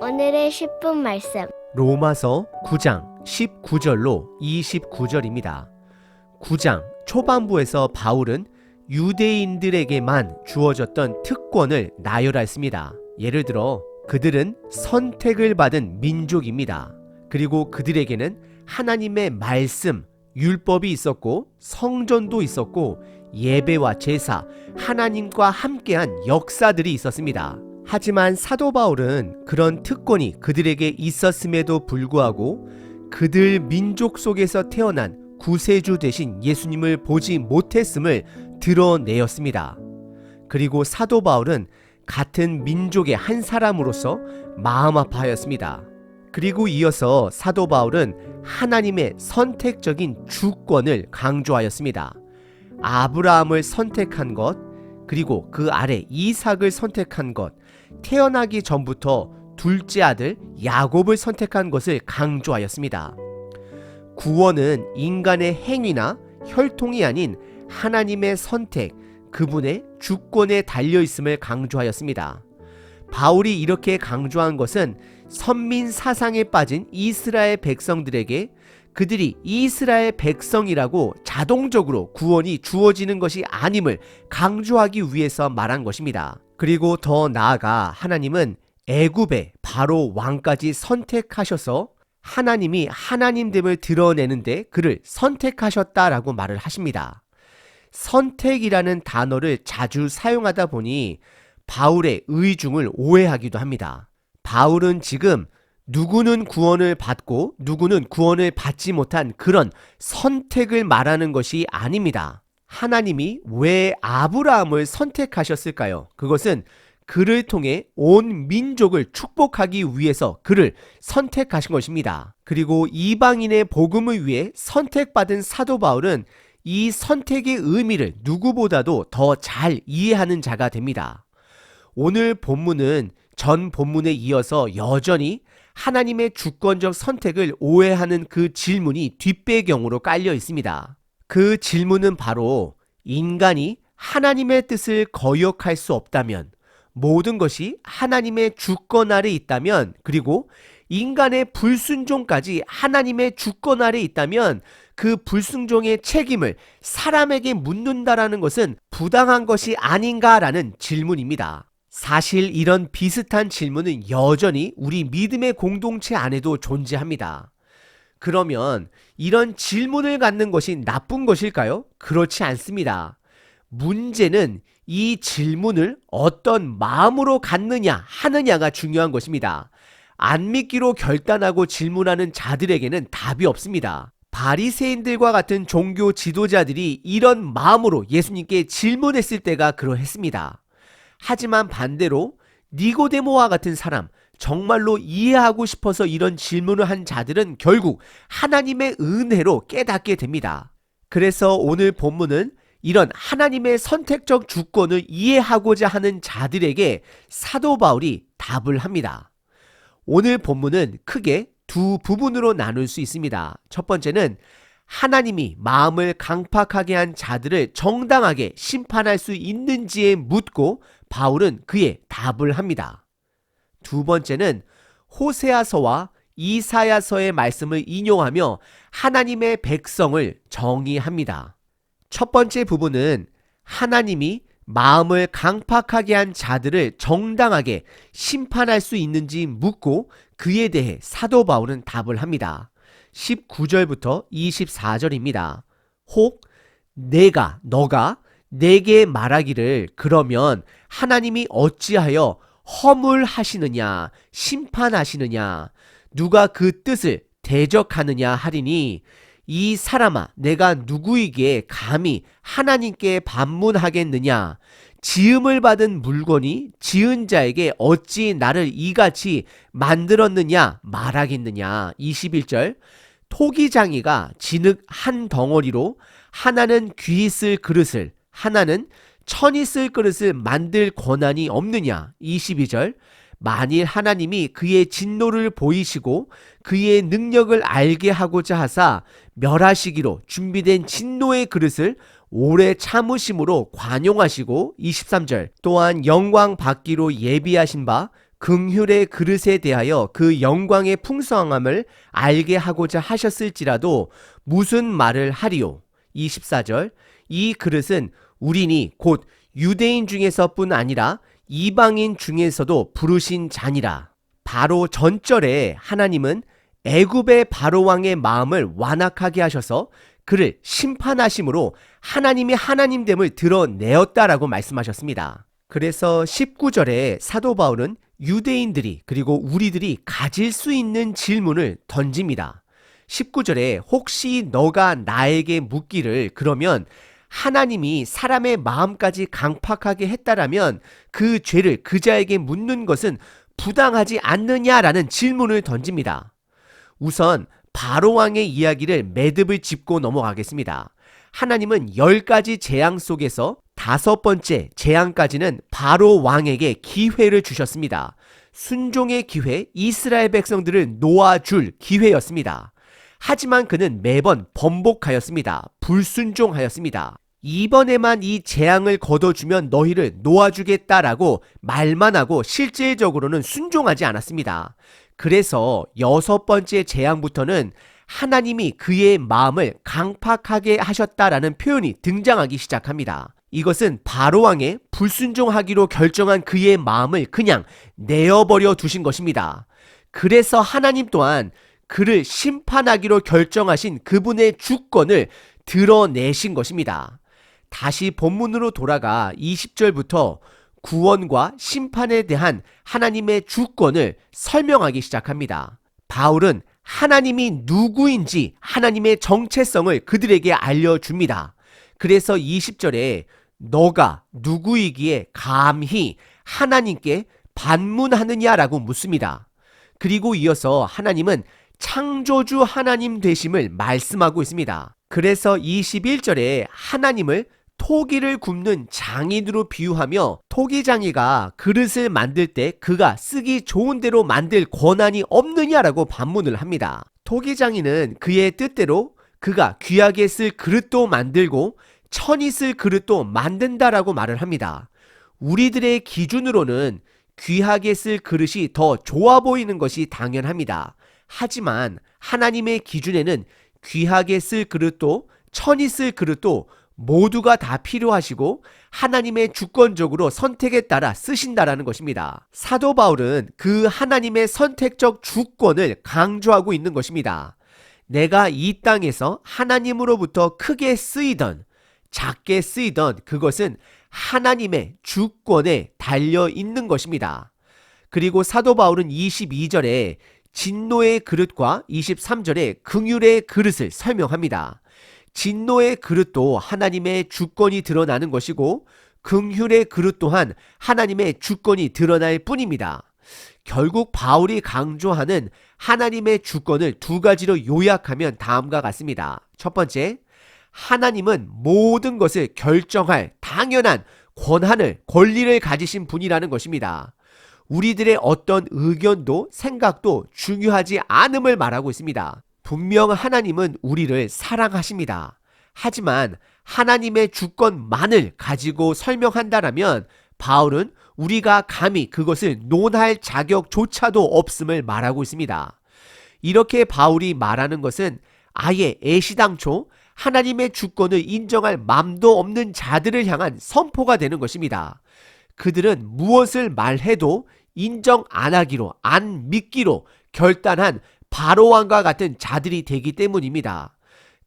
오늘의 10분 말씀. 로마서 9장 19절로 29절입니다. 9장 초반부에서 바울은 유대인들에게만 주어졌던 특권을 나열했습니다. 예를 들어 그들은 선택을 받은 민족입니다. 그리고 그들에게는 하나님의 말씀, 율법이 있었고 성전도 있었고 예배와 제사, 하나님과 함께한 역사들이 있었습니다. 하지만 사도 바울은 그런 특권이 그들에게 있었음에도 불구하고 그들 민족 속에서 태어난 구세주 되신 예수님을 보지 못했음을 드러내었습니다. 그리고 사도 바울은 같은 민족의 한 사람으로서 마음 아파하였습니다. 그리고 이어서 사도 바울은 하나님의 선택적인 주권을 강조하였습니다. 아브라함을 선택한 것, 그리고 그 아래 이삭을 선택한 것, 태어나기 전부터 둘째 아들 야곱을 선택한 것을 강조하였습니다. 구원은 인간의 행위나 혈통이 아닌 하나님의 선택, 그분의 주권에 달려있음을 강조하였습니다. 바울이 이렇게 강조한 것은 선민 사상에 빠진 이스라엘 백성들에게 그들이 이스라엘 백성이라고 자동적으로 구원이 주어지는 것이 아님을 강조하기 위해서 말한 것입니다. 그리고 더 나아가 하나님은 애굽의 바로 왕까지 선택하셔서 하나님이 하나님됨을 드러내는데 그를 선택하셨다라고 말을 하십니다. 선택이라는 단어를 자주 사용하다 보니 바울의 의중을 오해하기도 합니다. 바울은 지금 누구는 구원을 받고 누구는 구원을 받지 못한 그런 선택을 말하는 것이 아닙니다. 하나님이 왜 아브라함을 선택하셨을까요? 그것은 그를 통해 온 민족을 축복하기 위해서 그를 선택하신 것입니다. 그리고 이방인의 복음을 위해 선택받은 사도 바울은 이 선택의 의미를 누구보다도 더 잘 이해하는 자가 됩니다. 오늘 본문은 전 본문에 이어서 여전히 하나님의 주권적 선택을 오해하는 그 질문이 뒷배경으로 깔려 있습니다. 그 질문은 바로 인간이 하나님의 뜻을 거역할 수 없다면, 모든 것이 하나님의 주권 아래 있다면, 그리고 인간의 불순종까지 하나님의 주권 아래 있다면 그 불순종의 책임을 사람에게 묻는다라는 것은 부당한 것이 아닌가라는 질문입니다. 사실 이런 비슷한 질문은 여전히 우리 믿음의 공동체 안에도 존재합니다. 그러면 이런 질문을 갖는 것이 나쁜 것일까요? 그렇지 않습니다. 문제는 이 질문을 어떤 마음으로 갖느냐 하느냐가 중요한 것입니다. 안 믿기로 결단하고 질문하는 자들에게는 답이 없습니다. 바리새인들과 같은 종교 지도자들이 이런 마음으로 예수님께 질문했을 때가 그러했습니다. 하지만 반대로 니고데모와 같은 사람, 정말로 이해하고 싶어서 이런 질문을 한 자들은 결국 하나님의 은혜로 깨닫게 됩니다. 그래서 오늘 본문은 이런 하나님의 선택적 주권을 이해하고자 하는 자들에게 사도 바울이 답을 합니다. 오늘 본문은 크게 두 부분으로 나눌 수 있습니다. 첫 번째는 하나님이 마음을 강팍하게 한 자들을 정당하게 심판할 수 있는지에 묻고 바울은 그의 답을 합니다. 두 번째는 호세아서와 이사야서의 말씀을 인용하며 하나님의 백성을 정의합니다. 첫 번째 부분은 하나님이 마음을 강팍하게 한 자들을 정당하게 심판할 수 있는지 묻고 그에 대해 사도 바울은 답을 합니다. 19절부터 24절입니다. 혹 너가 내게 말하기를 그러면 하나님이 어찌하여 허물하시느냐 심판하시느냐 누가 그 뜻을 대적하느냐 하리니 이 사람아 내가 누구에게 감히 하나님께 반문하겠느냐 지음을 받은 물건이 지은 자에게 어찌 나를 이같이 만들었느냐 말하겠느냐. 21절 토기장이가 진흙 한 덩어리로 하나는 귀 쓸 그릇을 하나는 천이 쓸 그릇을 만들 권한이 없느냐. 22절 만일 하나님이 그의 진노를 보이시고 그의 능력을 알게 하고자 하사 멸하시기로 준비된 진노의 그릇을 오래 참으심으로 관용하시고 23절 또한 영광 받기로 예비하신 바 긍휼의 그릇에 대하여 그 영광의 풍성함을 알게 하고자 하셨을지라도 무슨 말을 하리요? 24절. 이 그릇은 우리니 곧 유대인 중에서뿐 아니라 이방인 중에서도 부르신 자니라. 바로 전절에 하나님은 애굽의 바로 왕의 마음을 완악하게 하셔서 그를 심판하심으로 하나님이 하나님됨을 드러내었다라고 말씀하셨습니다. 그래서 19절에 사도 바울은 유대인들이 그리고 우리들이 가질 수 있는 질문을 던집니다. 19절에 혹시 너가 나에게 묻기를 그러면 하나님이 사람의 마음까지 강팍하게 했다라면 그 죄를 그자에게 묻는 것은 부당하지 않느냐라는 질문을 던집니다. 우선 바로왕의 이야기를 매듭을 짚고 넘어가겠습니다. 하나님은 10가지 재앙 속에서 5번째 재앙까지는 바로왕에게 기회를 주셨습니다. 순종의 기회, 이스라엘 백성들을 놓아줄 기회였습니다. 하지만 그는 매번 번복하였습니다. 불순종하였습니다. 이번에만 이 재앙을 거둬주면 너희를 놓아주겠다라고 말만 하고 실질적으로는 순종하지 않았습니다. 그래서 6번째 재앙부터는 하나님이 그의 마음을 강팍하게 하셨다라는 표현이 등장하기 시작합니다. 이것은 바로왕의 불순종하기로 결정한 그의 마음을 그냥 내어버려 두신 것입니다. 그래서 하나님 또한 그를 심판하기로 결정하신 그분의 주권을 드러내신 것입니다. 다시 본문으로 돌아가 20절부터 구원과 심판에 대한 하나님의 주권을 설명하기 시작합니다. 바울은 하나님이 누구인지 하나님의 정체성을 그들에게 알려줍니다. 그래서 20절에 너가 누구이기에 감히 하나님께 반문하느냐라고 묻습니다. 그리고 이어서 하나님은 창조주 하나님 되심을 말씀하고 있습니다. 그래서 21절에 하나님을 토기를 굽는 장인으로 비유하며 토기장이가 그릇을 만들 때 그가 쓰기 좋은 대로 만들 권한이 없느냐라고 반문을 합니다. 토기장이는 그의 뜻대로 그가 귀하게 쓸 그릇도 만들고 천이 쓸 그릇도 만든다라고 말을 합니다. 우리들의 기준으로는 귀하게 쓸 그릇이 더 좋아 보이는 것이 당연합니다. 하지만 하나님의 기준에는 귀하게 쓸 그릇도 천이 쓸 그릇도 모두가 다 필요하시고 하나님의 주권적으로 선택에 따라 쓰신다라는 것입니다. 사도 바울은 그 하나님의 선택적 주권을 강조하고 있는 것입니다. 내가 이 땅에서 하나님으로부터 크게 쓰이던 작게 쓰이던 그것은 하나님의 주권에 달려 있는 것입니다. 그리고 사도 바울은 22절에 진노의 그릇과 23절에 긍휼의 그릇을 설명합니다. 진노의 그릇도 하나님의 주권이 드러나는 것이고 긍휼의 그릇 또한 하나님의 주권이 드러날 뿐입니다. 결국 바울이 강조하는 하나님의 주권을 두 가지로 요약하면 다음과 같습니다. 첫 번째, 하나님은 모든 것을 결정할 당연한 권리를 가지신 분이라는 것입니다. 우리들의 어떤 의견도 생각도 중요하지 않음을 말하고 있습니다. 분명 하나님은 우리를 사랑하십니다. 하지만 하나님의 주권만을 가지고 설명한다라면 바울은 우리가 감히 그것을 논할 자격조차도 없음을 말하고 있습니다. 이렇게 바울이 말하는 것은 아예 애시당초 하나님의 주권을 인정할 맘도 없는 자들을 향한 선포가 되는 것입니다. 그들은 무엇을 말해도 인정 안 하기로, 안 믿기로 결단한 바로왕과 같은 자들이 되기 때문입니다.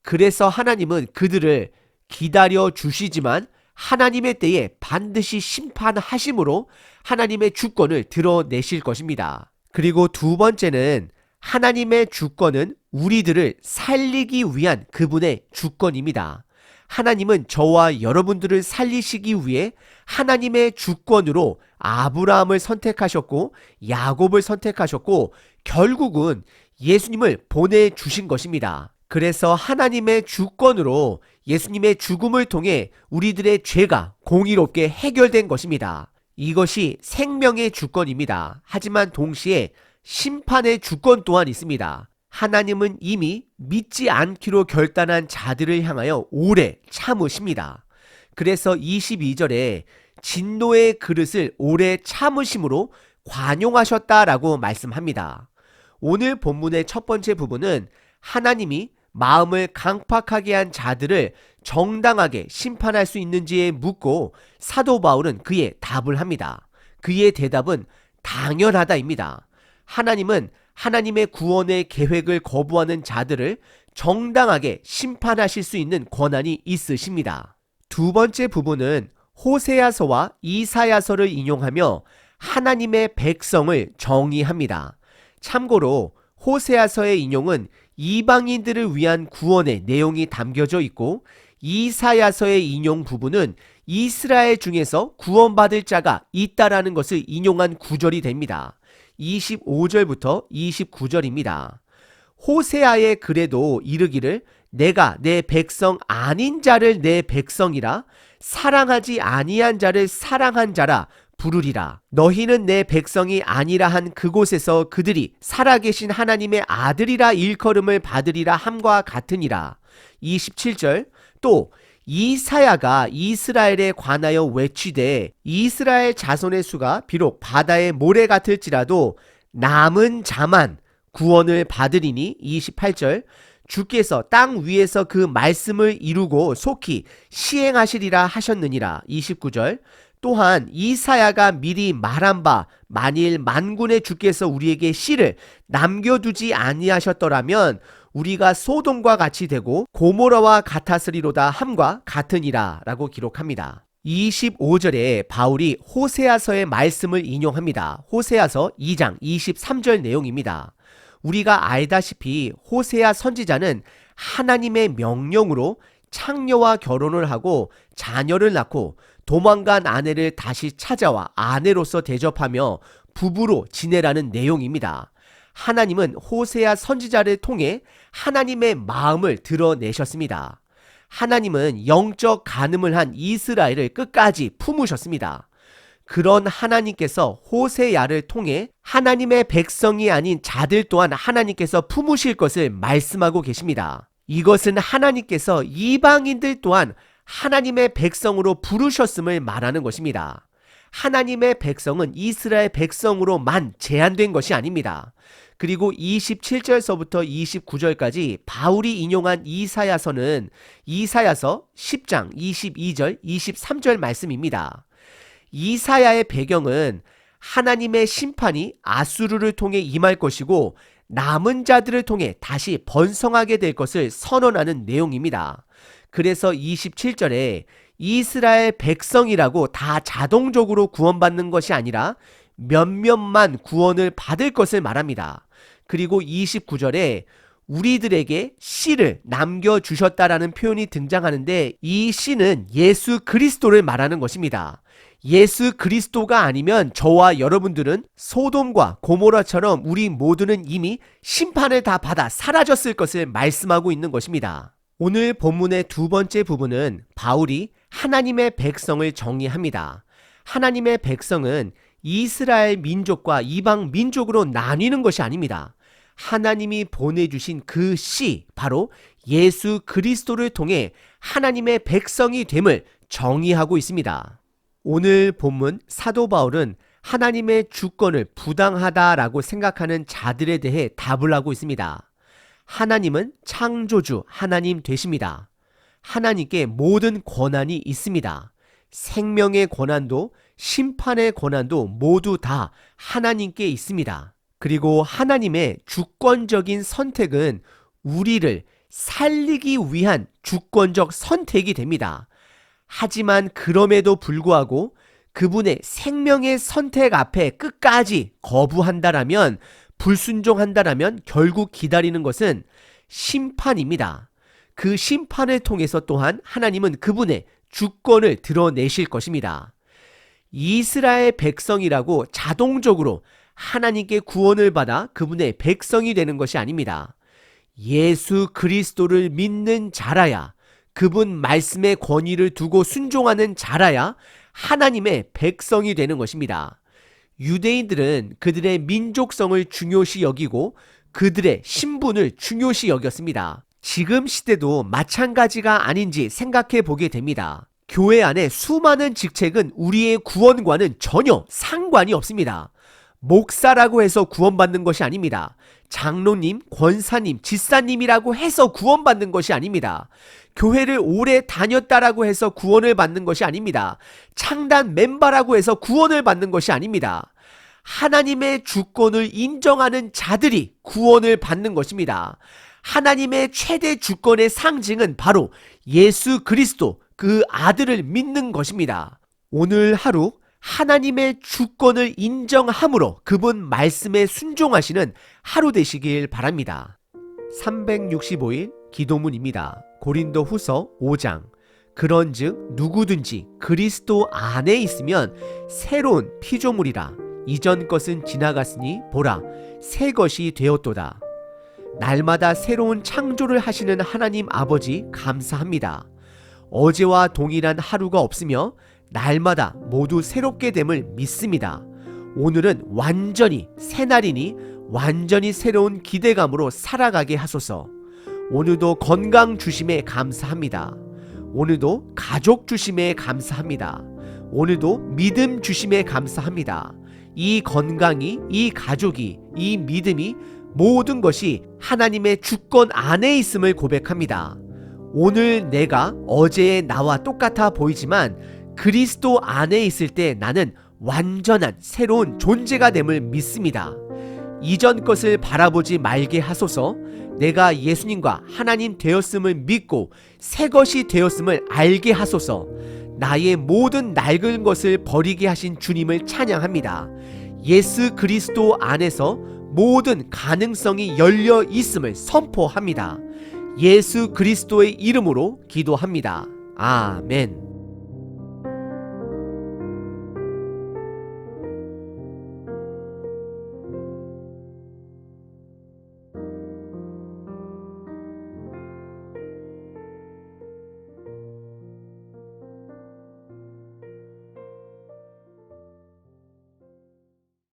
그래서 하나님은 그들을 기다려 주시지만 하나님의 때에 반드시 심판하심으로 하나님의 주권을 드러내실 것입니다. 그리고 두 번째는 하나님의 주권은 우리들을 살리기 위한 그분의 주권입니다. 하나님은 저와 여러분들을 살리시기 위해 하나님의 주권으로 아브라함을 선택하셨고 야곱을 선택하셨고 결국은 예수님을 보내주신 것입니다. 그래서 하나님의 주권으로 예수님의 죽음을 통해 우리들의 죄가 공의롭게 해결된 것입니다. 이것이 생명의 주권입니다. 하지만 동시에 심판의 주권 또한 있습니다. 하나님은 이미 믿지 않기로 결단한 자들을 향하여 오래 참으십니다. 그래서 22절에 진노의 그릇을 오래 참으심으로 관용하셨다라고 말씀합니다. 오늘 본문의 첫 번째 부분은 하나님이 마음을 강팍하게 한 자들을 정당하게 심판할 수 있는지에 묻고 사도 바울은 그의 답을 합니다. 그의 대답은 당연하다입니다. 하나님은 하나님의 구원의 계획을 거부하는 자들을 정당하게 심판하실 수 있는 권한이 있으십니다. 두 번째 부분은 호세아서와 이사야서를 인용하며 하나님의 백성을 정의합니다. 참고로 호세아서의 인용은 이방인들을 위한 구원의 내용이 담겨져 있고 이사야서의 인용 부분은 이스라엘 중에서 구원받을 자가 있다라는 것을 인용한 구절이 됩니다. 25절부터 29절입니다. 호세아의 글에도 이르기를 내가 내 백성 아닌 자를 내 백성이라 사랑하지 아니한 자를 사랑한 자라 부르리라. 너희는 내 백성이 아니라 한 그곳에서 그들이 살아계신 하나님의 아들이라 일컬음을 받으리라 함과 같으니라. 27절 또 이사야가 이스라엘에 관하여 외치되 이스라엘 자손의 수가 비록 바다의 모래 같을지라도 남은 자만 구원을 받으리니 28절 주께서 땅 위에서 그 말씀을 이루고 속히 시행하시리라 하셨느니라. 29절 또한 이사야가 미리 말한 바 만일 만군의 주께서 우리에게 씨를 남겨두지 아니하셨더라면 우리가 소돔과 같이 되고 고모라와 같았으리로다 함과 같으니라 라고 기록합니다. 25절에 바울이 호세아서의 말씀을 인용합니다. 호세아서 2장 23절 내용입니다. 우리가 알다시피 호세아 선지자는 하나님의 명령으로 창녀와 결혼을 하고 자녀를 낳고 도망간 아내를 다시 찾아와 아내로서 대접하며 부부로 지내라는 내용입니다. 하나님은 호세아 선지자를 통해 하나님의 마음을 드러내셨습니다. 하나님은 영적 간음을 한 이스라엘을 끝까지 품으셨습니다. 그런 하나님께서 호세야를 통해 하나님의 백성이 아닌 자들 또한 하나님께서 품으실 것을 말씀하고 계십니다. 이것은 하나님께서 이방인들 또한 하나님의 백성으로 부르셨음을 말하는 것입니다. 하나님의 백성은 이스라엘 백성으로만 제한된 것이 아닙니다. 그리고 27절서부터 29절까지 바울이 인용한 이사야서는 이사야서 10장 22절 23절 말씀입니다. 이사야의 배경은 하나님의 심판이 아수르를 통해 임할 것이고 남은 자들을 통해 다시 번성하게 될 것을 선언하는 내용입니다. 그래서 27절에 이스라엘 백성이라고 다 자동적으로 구원받는 것이 아니라 몇몇만 구원을 받을 것을 말합니다. 그리고 29절에 우리들에게 씨를 남겨주셨다라는 표현이 등장하는데 이 씨는 예수 그리스도를 말하는 것입니다. 예수 그리스도가 아니면 저와 여러분들은 소돔과 고모라처럼 우리 모두는 이미 심판을 다 받아 사라졌을 것을 말씀하고 있는 것입니다. 오늘 본문의 두 번째 부분은 바울이 하나님의 백성을 정의합니다. 하나님의 백성은 이스라엘 민족과 이방 민족으로 나뉘는 것이 아닙니다. 하나님이 보내주신 그 씨, 바로 예수 그리스도를 통해 하나님의 백성이 됨을 정의하고 있습니다. 오늘 본문 사도 바울은 하나님의 주권을 부당하다라고 생각하는 자들에 대해 답을 하고 있습니다. 하나님은 창조주 하나님 되십니다. 하나님께 모든 권한이 있습니다. 생명의 권한도 심판의 권한도 모두 다 하나님께 있습니다. 그리고 하나님의 주권적인 선택은 우리를 살리기 위한 주권적 선택이 됩니다. 하지만 그럼에도 불구하고 그분의 생명의 선택 앞에 끝까지 거부한다라면, 불순종한다라면 결국 기다리는 것은 심판입니다. 그 심판을 통해서 또한 하나님은 그분의 주권을 드러내실 것입니다. 이스라엘 백성이라고 자동적으로 하나님께 구원을 받아 그분의 백성이 되는 것이 아닙니다. 예수 그리스도를 믿는 자라야, 그분 말씀의 권위를 두고 순종하는 자라야 하나님의 백성이 되는 것입니다. 유대인들은 그들의 민족성을 중요시 여기고 그들의 신분을 중요시 여겼습니다. 지금 시대도 마찬가지가 아닌지 생각해 보게 됩니다. 교회 안에 수많은 직책은 우리의 구원과는 전혀 상관이 없습니다. 목사라고 해서 구원받는 것이 아닙니다. 장로님, 권사님, 집사님이라고 해서 구원받는 것이 아닙니다. 교회를 오래 다녔다라고 해서 구원을 받는 것이 아닙니다. 창단 멤버라고 해서 구원을 받는 것이 아닙니다. 하나님의 주권을 인정하는 자들이 구원을 받는 것입니다. 하나님의 최대 주권의 상징은 바로 예수 그리스도, 그 아들을 믿는 것입니다. 오늘 하루 하나님의 주권을 인정함으로 그분 말씀에 순종하시는 하루 되시길 바랍니다. 365일 기도문입니다. 고린도 후서 5장. 그런즉 누구든지 그리스도 안에 있으면 새로운 피조물이라. 이전 것은 지나갔으니 보라, 새 것이 되었도다. 날마다 새로운 창조를 하시는 하나님 아버지 감사합니다. 어제와 동일한 하루가 없으며 날마다 모두 새롭게 됨을 믿습니다. 오늘은 완전히 새날이니 완전히 새로운 기대감으로 살아가게 하소서. 오늘도 건강 주심에 감사합니다. 오늘도 가족 주심에 감사합니다. 오늘도 믿음 주심에 감사합니다. 이 건강이, 이 가족이, 이 믿음이 모든 것이 하나님의 주권 안에 있음을 고백합니다. 오늘 내가 어제의 나와 똑같아 보이지만 그리스도 안에 있을 때 나는 완전한 새로운 존재가 됨을 믿습니다. 이전 것을 바라보지 말게 하소서. 내가 예수님과 하나님 되었음을 믿고 새 것이 되었음을 알게 하소서. 나의 모든 낡은 것을 버리게 하신 주님을 찬양합니다. 예수 그리스도 안에서 모든 가능성이 열려 있음을 선포합니다. 예수 그리스도의 이름으로 기도합니다. 아멘.